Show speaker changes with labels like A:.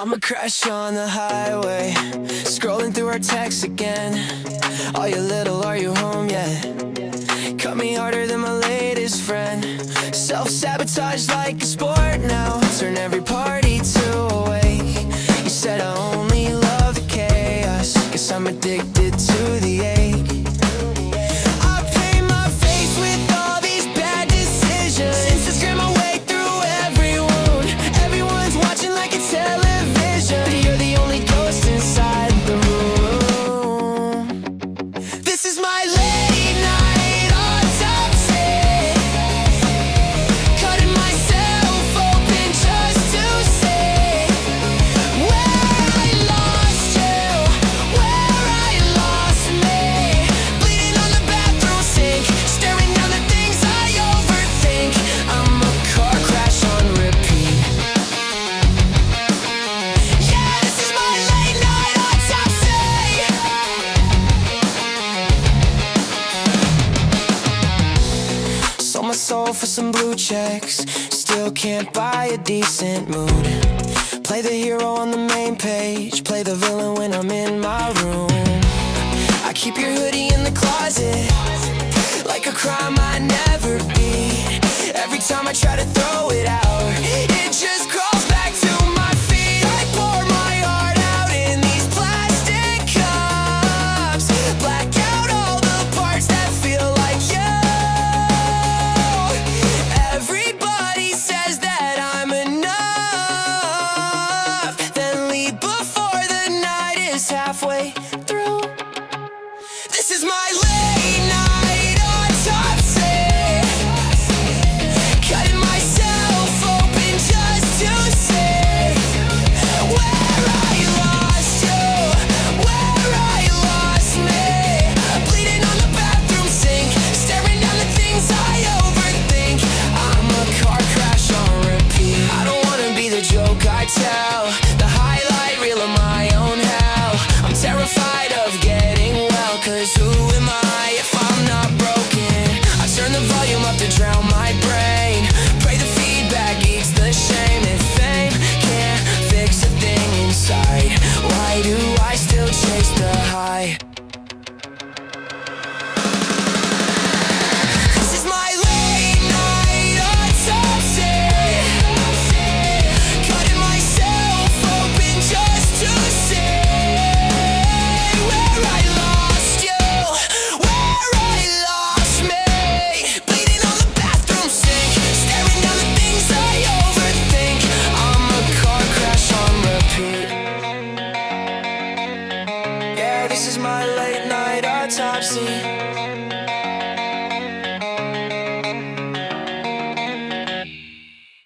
A: I'm a crash on the highway, scrolling through our texts again. Are you little, are you home yet? Cut me harder than my latest friend. Self-sabotage like a sport now, turn every party to a wake. You said I only love the chaos, guess I'm addicted to the ache. I paint my face with all these bad decisions, Instagram my way through every wound. Everyone's watching like it's television, but you're the only ghost inside the room. This is my late night autopsy, cutting myself open just to see where I lost you, where I lost me. Bleeding on the bathroom sink, staring down the things I overthink. I'm a car crash on repeat. Yeah, this is my late night autopsy. Sold my soul for some blue checks, still can't buy a decent mood. Play the hero on the main page, play the villain when I'm in my room. I keep your hoodie in the closet, like a crime I never beat. Every time I try to throw it out, it just crawls back to my feet. I pour my heart out in these plastic cups, black out all the parts that feel like you. Everybody says that I'm enough, then leave before the night is halfway through. This is my late night autopsy, cutting myself open just to see where I lost you, where I lost me. Bleeding on the bathroom sink, staring down the things I overthink. I'm a car crash on repeat. I don't wanna be the joke I tell, the highlight reel of my own hell. I'm terrified of getting well, cause who am I if I'm not broken? I turn the volume up to drown my brain, pray the feedback eats the shame. If fame can't fix a thing inside, why do I still chase the high? This is my late night autopsy, cutting myself open just to see where I lost you, where I lost me. Bleeding on the bathroom sink, staring down the things I overthink. I'm a car crash on repeat. Yeah, this is my late night autopsy.